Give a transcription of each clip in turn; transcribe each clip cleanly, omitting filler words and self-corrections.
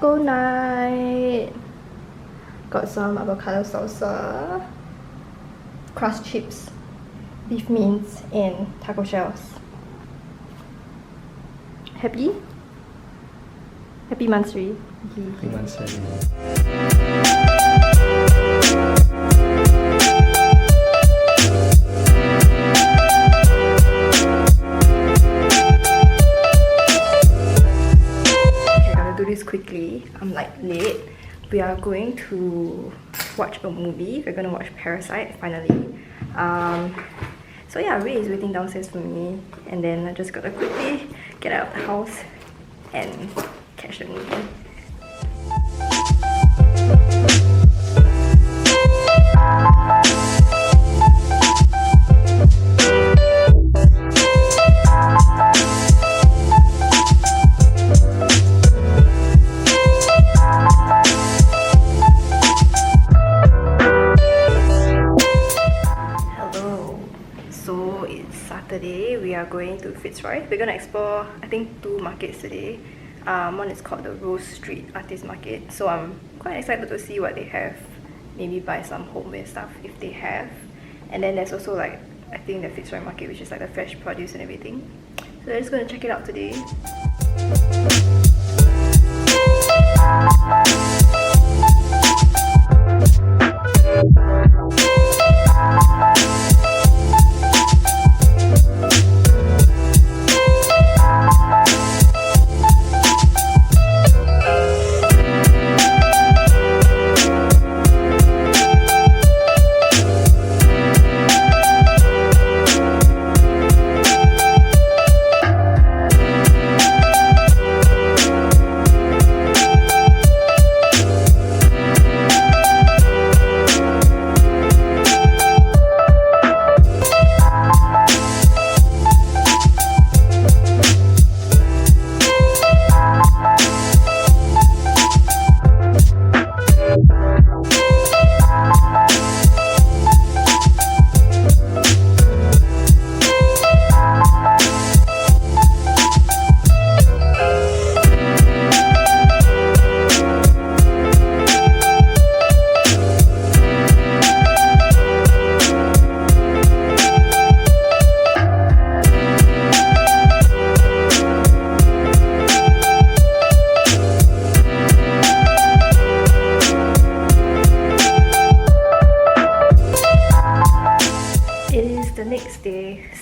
taco night. Got some avocado salsa, crust chips, beef mince, and taco shells. Happy? Happy Mansuri. Happy Mansuri. Quickly, I'm like late. We are going to watch a movie. We're gonna watch Parasite finally. So yeah, Ray is waiting downstairs for me, and then I just gotta quickly get out of the house and catch the movie. We are going to Fitzroy. We're gonna explore, I think, 2 markets today. One is called the Rose Street Artist Market, so I'm quite excited to see what they have. Maybe buy some homemade stuff if they have. And then there's also like, I think the Fitzroy Market, which is like the fresh produce and everything. So we're just gonna check it out today.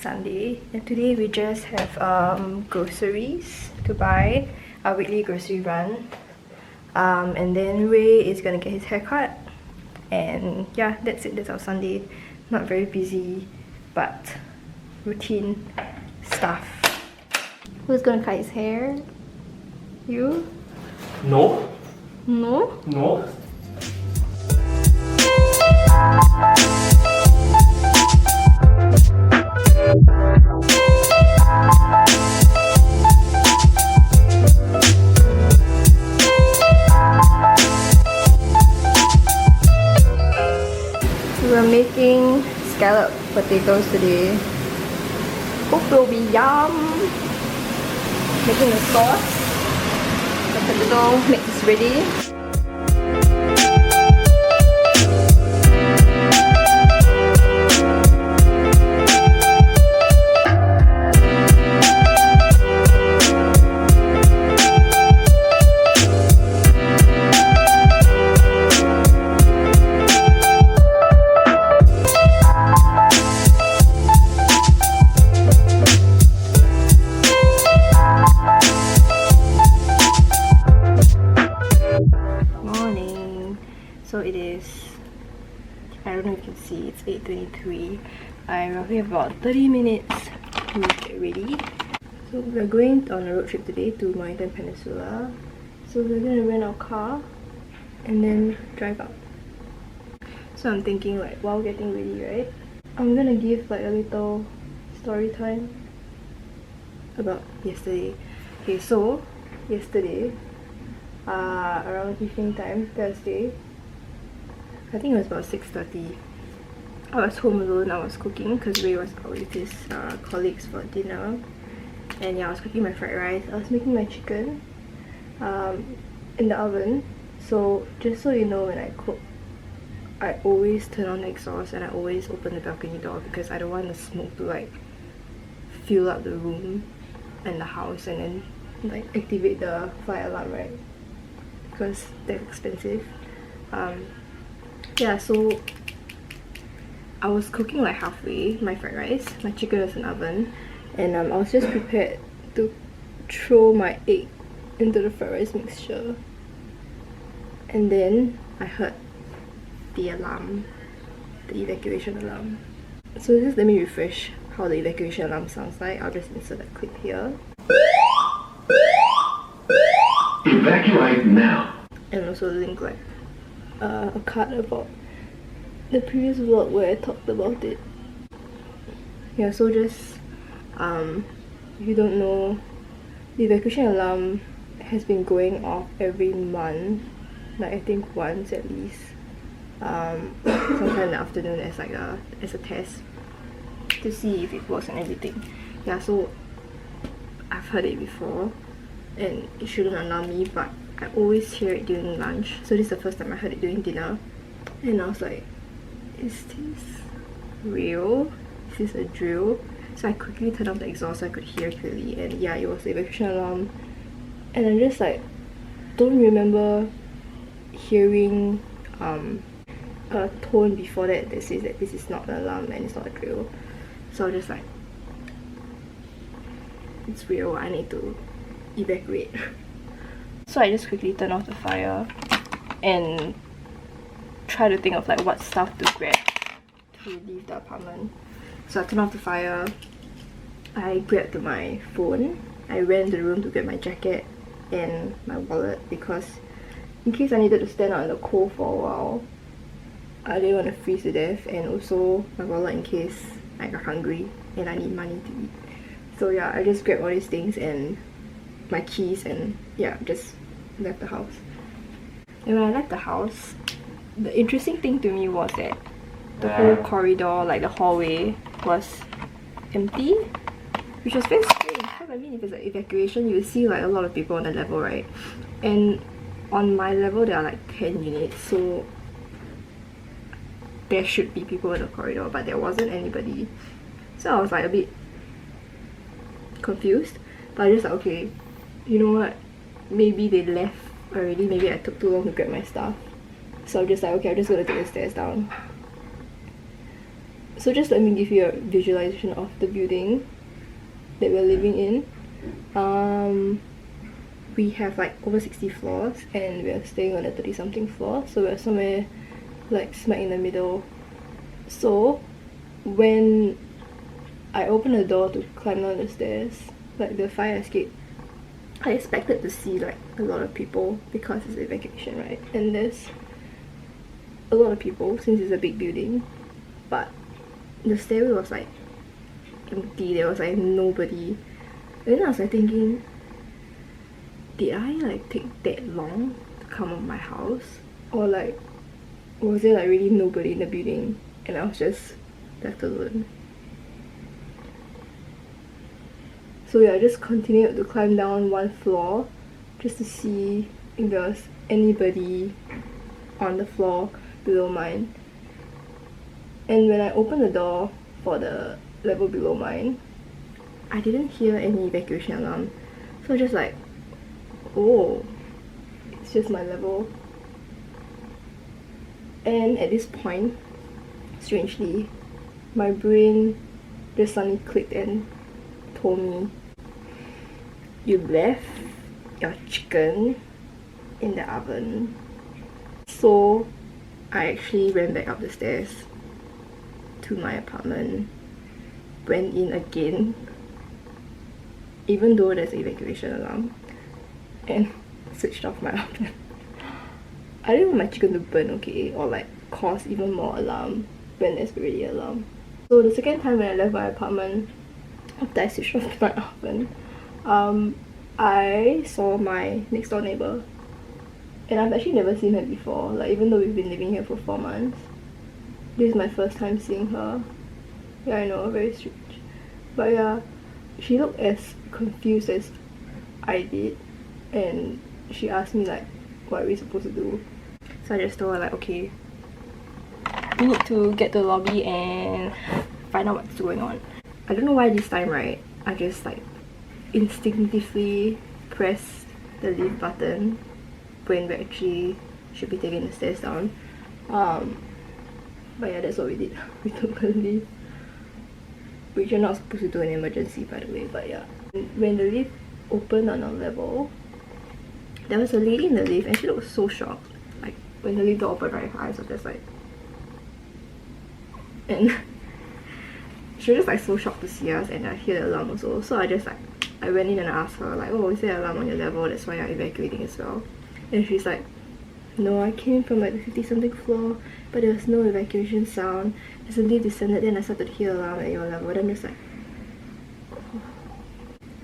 Sunday, and today we just have groceries to buy, our weekly grocery run, and then Ray is gonna get his haircut, and yeah, that's it. That's our Sunday. Not very busy, but routine stuff. Who's gonna cut his hair? You? No. No? No. We're making scallop potatoes today. Hope it will be yum. Making the sauce. The potato mix is ready. So it is, I don't know if you can see, it's 8:23. I roughly have about 30 minutes to get ready. So we're going on a road trip today to Mornington Peninsula. So we're going to rent our car and then drive out. So I'm thinking, like, while getting ready, right, I'm gonna give like a little story time about yesterday. Okay, so yesterday, around evening time, Thursday, I think it was about 6:30. I was home alone. I was cooking because Ray was out with his colleagues for dinner. And yeah, I was cooking my fried rice. I was making my chicken. in the oven. So just so you know, when I cook, I always turn on the exhaust and I always open the balcony door because I don't want the smoke to like fill up the room and the house and then like activate the fire alarm, right? Because they're expensive. Yeah, so I was cooking like halfway my fried rice. My chicken was in the oven, and I was just prepared to throw my egg into the fried rice mixture. And then I heard the alarm, the evacuation alarm. So just let me refresh how the evacuation alarm sounds like. I'll just insert a clip here. Evacuate now. And also link like a card about the previous vlog where I talked about it. Yeah, so just if you don't know, the evacuation alarm has been going off every month, like I think once at least, sometime in the afternoon as like as a test to see if it works and everything. Yeah, so I've heard it before and it shouldn't alarm me, but I always hear it during lunch. So this is the first time I heard it during dinner, and I was like, is this real? Is this a drill? So I quickly turned off the exhaust so I could hear clearly, and yeah, it was the evacuation alarm. And I just like don't remember hearing a tone before that that says that this is not an alarm and it's not a drill. So I was just like, it's real, I need to evacuate. So I just quickly turned off the fire and try to think of like what stuff to grab to leave the apartment. So I turned off the fire, I grabbed my phone, I ran to the room to get my jacket and my wallet because in case I needed to stand out in the cold for a while, I didn't want to freeze to death, and also my wallet in case I got hungry and I need money to eat. So yeah, I just grabbed all these things and my keys and yeah, just left the house. And when I left the house, the interesting thing to me was that the whole corridor, like the hallway, was empty, which was very strange because I mean if it's an evacuation you will see like a lot of people on the level, right? And on my level there are like 10 units, so there should be people in the corridor, but there wasn't anybody. So I was like a bit confused, but I just like, okay, you know what, maybe they left already, maybe I took too long to grab my stuff. So I'm just like, okay, I'm just gonna take the stairs down. So just let me give you a visualization of the building that we're living in. We have like over 60 floors and we're staying on the 30 something floor, so we're somewhere like smack in the middle. So when I opened the door to climb down the stairs, like the fire escape, I expected to see like a lot of people because it's evacuation, right? And there's a lot of people since it's a big building, but the stairway was like empty, there was like nobody. And then I was like thinking, did I like take that long to come out of my house? Or like, was there like really nobody in the building and I was just left alone? So yeah, I just continued to climb down one floor just to see if there was anybody on the floor below mine. And when I opened the door for the level below mine, I didn't hear any evacuation alarm. So I was just like, oh, it's just my level. And at this point, strangely, my brain just suddenly clicked and told me, you left your chicken in the oven. So I actually ran back up the stairs to my apartment, went in again, even though there's an evacuation alarm, and switched off my oven. I didn't want my chicken to burn, okay, or like cause even more alarm when there's already an alarm. So the second time when I left my apartment, after I switched off my oven, I saw my next door neighbor, and I've actually never seen her before. Like even though we've been living here for 4 months, this is my first time seeing her. Yeah, I know, very strange. But yeah, she looked as confused as I did, and she asked me like, what are we supposed to do? So I just told her like, okay, we need to get to the lobby and find out what's going on. I don't know why this time, right? I just like instinctively pressed the lift button when we actually should be taking the stairs down. But yeah, that's what we did. We took the lift, which you're not supposed to do in an emergency, by the way. But yeah, when the lift opened on our level, there was a lady in the lift and she looked so shocked. Like when the lift door opened, right, her eyes were just like, and she was just like so shocked to see us, and I hear the alarm also. So I just like, I went in and I asked her like, oh, is there an alarm on your level? That's why you're evacuating as well. And she's like, no, I came from like the 50 something floor, but there was no evacuation sound. As the lift descended, then I started to hear alarm at your level. Then I'm just like, oh,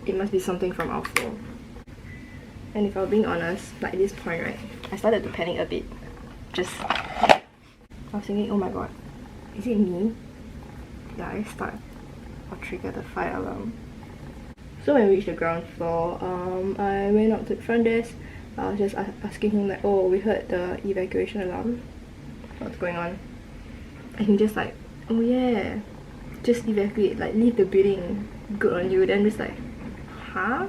it must be something from our floor. And if I'm being honest, like at this point, right, I started to panic a bit. I was thinking, oh my god, is it me? Did I start or trigger the fire alarm? So when we reached the ground floor, I went up to the front desk. I was just asking him like, oh, we heard the evacuation alarm. What's going on? And he just like, oh yeah, just evacuate, like leave the building, good on you. Then just like, huh?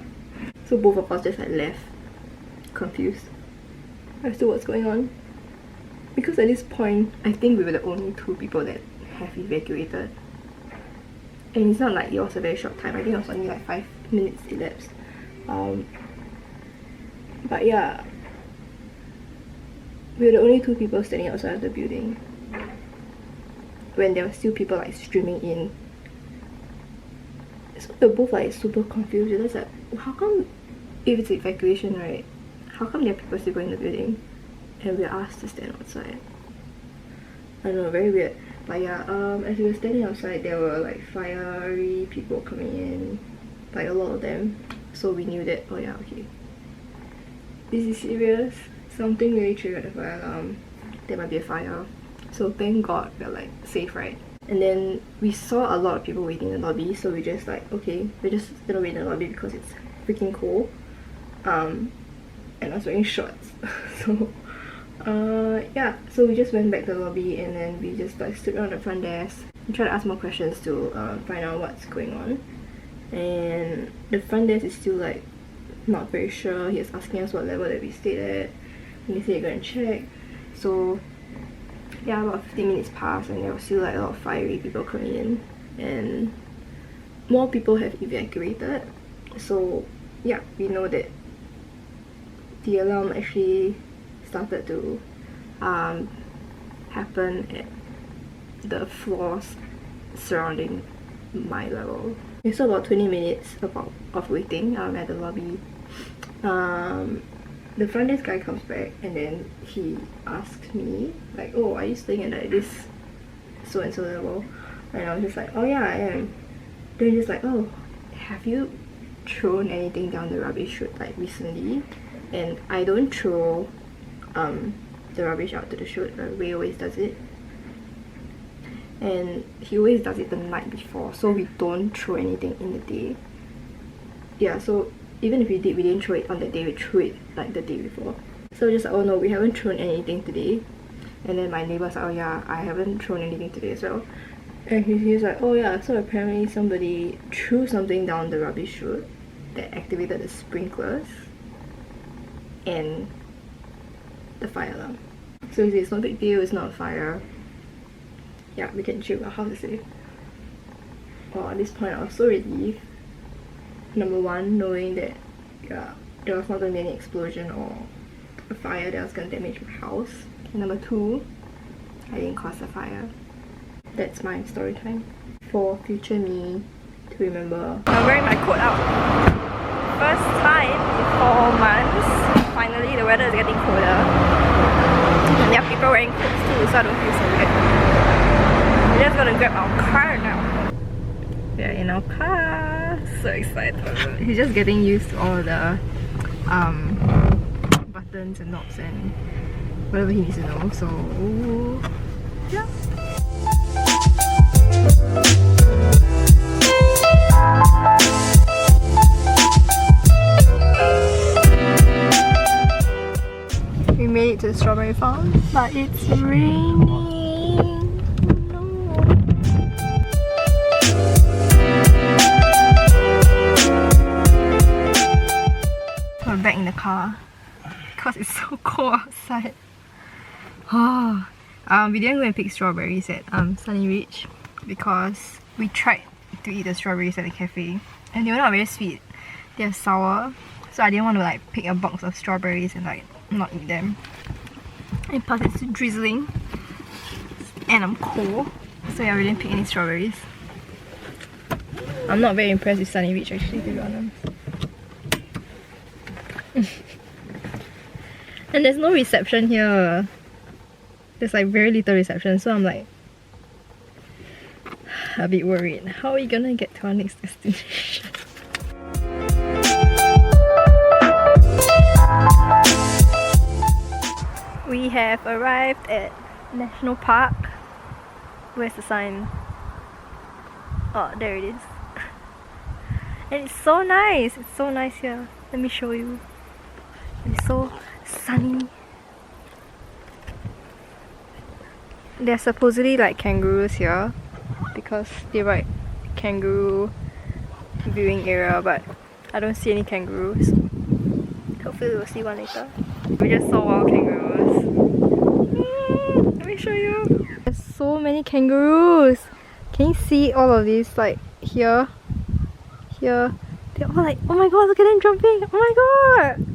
So both of us just like left, confused as to what's going on. Because at this point, I think we were the only 2 people that have evacuated. And it's not like it was a very short time. I think it was only like 5 minutes elapsed. But yeah, we were the only 2 people standing outside of the building when there were still people like streaming in. So we were both like super confused. We were just like, how come if it's evacuation, right? How come there are people still going in the building and we're asked to stand outside? I don't know, very weird. But yeah, as we were standing outside, there were like fiery people coming in, like a lot of them. So we knew that, oh yeah, okay, this is serious. Something really triggered the fire alarm. There might be a fire. So thank God we're like safe, right? And then we saw a lot of people waiting in the lobby, so we just like, okay, we're just gonna wait in the lobby because it's freaking cold. And I was wearing shorts. So yeah, so we just went back to the lobby and then we just like stood around the front desk and tried to ask more questions to find out what's going on. And the front desk is still like not very sure. He was asking us what level that we stayed at, and he said go and check. So yeah, about 15 minutes passed and there was still like a lot of fiery people coming in, and more people have evacuated. So yeah, we know that the alarm actually started to happen at the floors surrounding my level. Okay, so about 20 minutes of waiting at the lobby, the front desk guy comes back and then he asked me like, oh, are you staying at like this so and so level? And I was just like, oh yeah, I am. Then he's just like, oh, have you thrown anything down the rubbish chute like recently? And I don't throw the rubbish out to the chute. Ray always does it, and he always does it the night before, so we don't throw anything in the day. Yeah, so even if we did, we didn't throw it on the day, we threw it like the day before. So just like, oh no, we haven't thrown anything today. And then my neighbor's like, oh yeah, I haven't thrown anything today as well. And he's like, oh yeah, so apparently somebody threw something down the rubbish chute that activated the sprinklers and the fire alarm. So he says it's no big deal, it's not a fire. Yeah, we can chill. How to say? Well, at this point I was so relieved. Number one, knowing that yeah, there was not going to be any explosion or a fire that was going to damage my house. And number two, I didn't cause a fire. That's my story time. For future me to remember. I'm wearing my coat out. First time in 4 months. Finally, the weather is getting colder. And there are people wearing coats too, so I don't feel so weird. We're just gonna grab our car now. We are in our car. So excited. He's just getting used to all the buttons and knobs and whatever he needs to know. So yeah. the strawberry farm, but it's raining. No. We're back in the car because it's so cold outside. Oh. We didn't go and pick strawberries at Sunny Ridge because we tried to eat the strawberries at the cafe and they were not very sweet. They're sour, so I didn't want to like pick a box of strawberries and like not eat them. And plus it's drizzling and I'm cold, so yeah, we didn't pick any strawberries. I'm not very impressed with Sunny Ridge actually, to be honest. And there's no reception here. There's like very little reception, so I'm like a bit worried. How are we gonna get to our next destination? We have arrived at National Park. Where's the sign? Oh, there it is. And it's so nice. It's so nice here. Let me show you. It's so sunny. There's supposedly like kangaroos here because they write kangaroo viewing area, but I don't see any kangaroos. Hopefully we'll see one later. We just saw wild kangaroos. Let me show you. There's so many kangaroos. Can you see all of these? Like here, here. They're all like, oh my god, look at them jumping! Oh my god!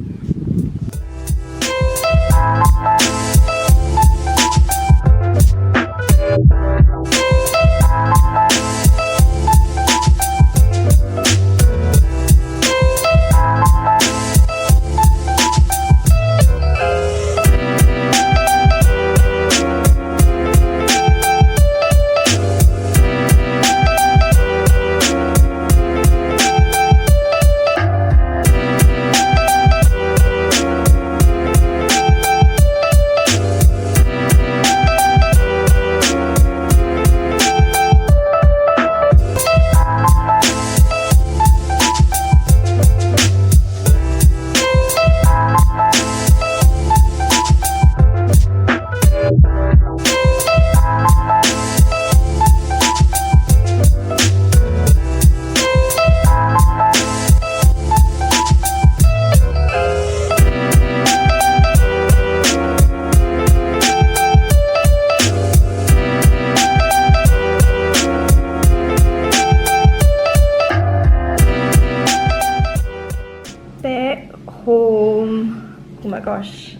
Home. Oh my gosh,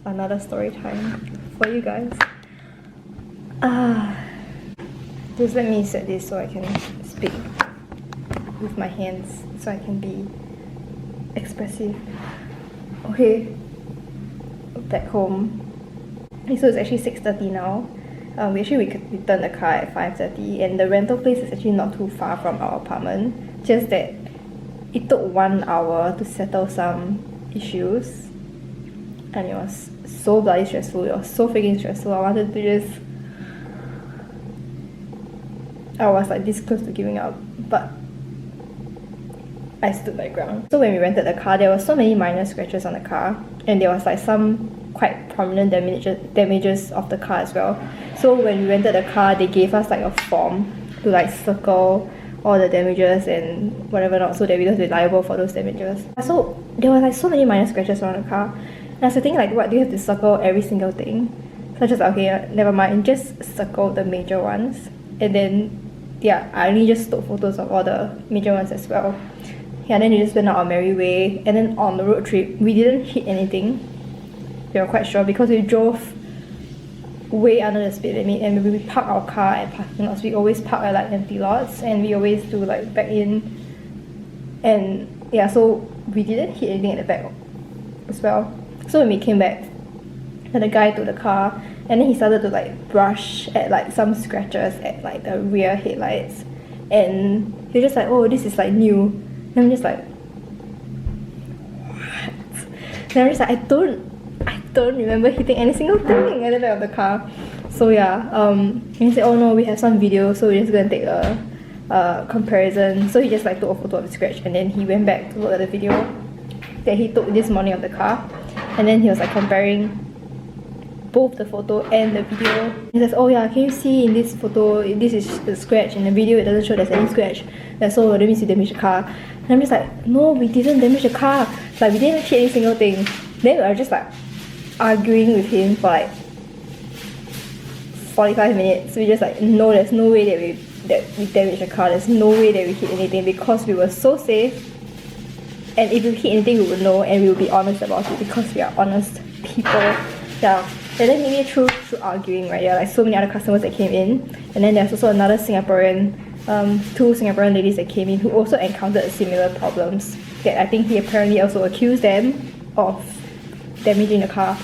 another story time for you guys. Just let me set this so I can speak with my hands, so I can be expressive. Okay, back home. So it's actually 6:30 now. We could return the car at 5:30, and the rental place is actually not too far from our apartment. Just that it took 1 hour to settle some issues, and it was so bloody stressful. It was so freaking stressful. I wanted to just... I was like this close to giving up, but I stood my ground. So when we rented the car, there were so many minor scratches on the car, and there was like some quite prominent damages of the car as well. So when we rented the car, they gave us like a form to like circle all the damages and whatever not, so that we don't be liable for those damages. So there were like so many minor scratches around the car, and I was thinking like, what, do you have to circle every single thing? So I just like, okay, never mind, just circle the major ones. And then yeah, I only just took photos of all the major ones as well. Yeah, and then we just went out our merry way. And then on the road trip, we didn't hit anything. We were quite sure because we drove way under the speed limit, and we park our car at parking lots. We always park at like empty lots, and we always do like back in. And yeah, so we didn't hit anything at the back as well. So when we came back, and the guy took the car, and then he started to like brush at like some scratches at like the rear headlights, and he was just like, oh, this is like new. And I'm just like, what? And I'm just like, I don't remember hitting any single thing at the back of the car. So yeah, and he said, oh no, we have some video, so we're just gonna take a comparison. So he just like took a photo of the scratch, and then he went back to look at the video that he took this morning of the car, and then he was like comparing both the photo and the video. He says, oh yeah, can you see in this photo, this is the scratch, in the video it doesn't show there's any scratch. That's all, that means you damaged the car. And I'm just like, no, we didn't damage the car. Like, we didn't hit any single thing. Then we were just like arguing with him for like 45 minutes. We just like, no, there's no way that we damaged the car. There's no way that we hit anything because we were so safe. And if we hit anything, we would know and we would be honest about it because we are honest people. Yeah. And then maybe through arguing, right? Yeah, like so many other customers that came in. And then there's also another Singaporean, two Singaporean ladies that came in who also encountered similar problems. That I think he apparently also accused them of damaging the car.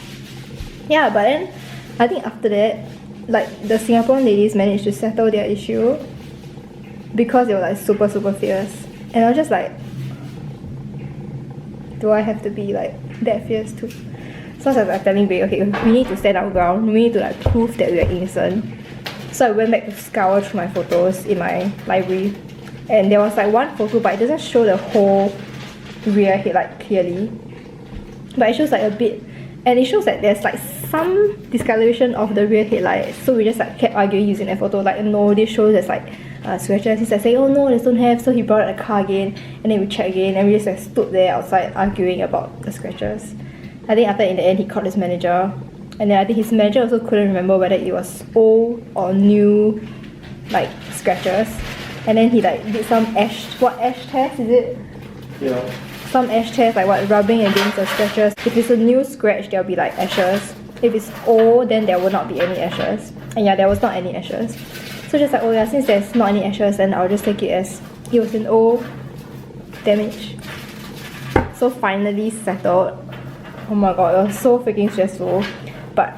Yeah, but then I think after that, like the Singaporean ladies managed to settle their issue because they were like super fierce. And I was just like, do I have to be like that fierce too? So I was like telling Ray, okay, we need to stand our ground, we need to like prove that we are innocent. So I went back to scour through my photos in my library, and there was like one photo but it doesn't show the whole rear headlight clearly, but it shows like a bit, and it shows that there's like some discoloration of the rear headlight. So we just like kept arguing using that photo, like no, this shows there's like scratches. He's like saying, oh no, this don't have. So he brought out the car again, and then we checked again, and we just like stood there outside arguing about the scratches. I think after in the end he called his manager, and then I think his manager also couldn't remember whether it was old or new like scratches. And then he like did some ash test, is it? Yeah. Some ash test, like what, rubbing against the scratches. If it's a new scratch, there'll be like ashes. If it's old, then there will not be any ashes. And yeah, there was not any ashes. So just like, oh yeah, since there's not any ashes, then I'll just take it as it was an old damage. So finally settled. Oh my god, it was so freaking stressful. But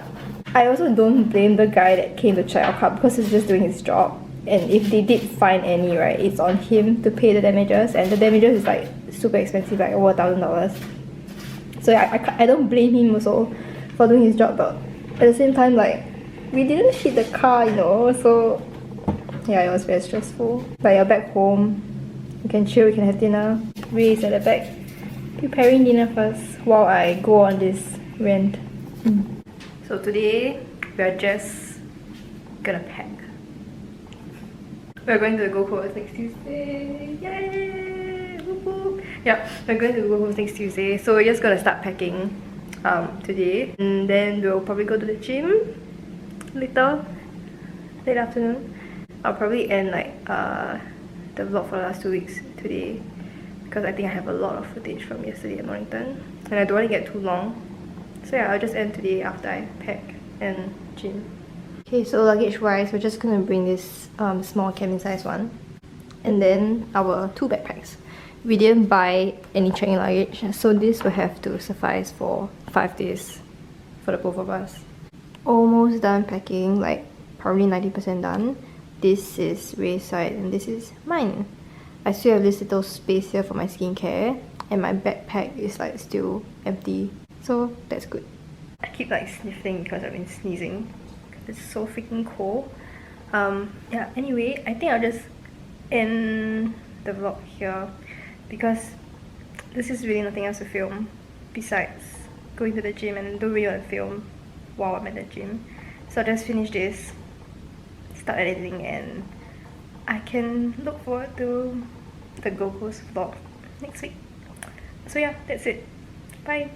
I also don't blame the guy that came to check our car because he's just doing his job. And if they did find any, right, it's on him to pay the damages, and the damages is like super expensive, like over $1,000. So yeah, I don't blame him also for doing his job, but at the same time, like, we didn't hit the car, you know, so yeah, it was very stressful. But you're back home, you can chill, you can have dinner. Ray is at the back preparing dinner first while I go on this rant. So today, we're just gonna pack. We're going to the Gold Coast next Tuesday. Yay! Whoop whoop. Yeah, we're going to the Gold Coast next Tuesday. So we're just gonna start packing today. And then we'll probably go to the gym later, late afternoon. I'll probably end like the vlog for the last 2 weeks today because I think I have a lot of footage from yesterday at Mornington. And I don't want to get too long. So yeah, I'll just end today after I pack and gym. Okay, so luggage wise, we're just gonna bring this small cabin size one, and then our 2 backpacks. We didn't buy any trekking luggage, so this will have to suffice for 5 days for the both of us. Almost done packing, like probably 90% done. This is Ray's side and this is mine. I still have this little space here for my skincare, and my backpack is like still empty, so that's good. I keep like sniffling because I've been sneezing. It's so freaking cold. Yeah, anyway, I think I'll just end the vlog here because this is really nothing else to film besides going to the gym, and I don't really want to film while I'm at the gym. So I'll just finish this, start editing, and I can look forward to the Gold Coast vlog next week. So yeah, that's it. Bye!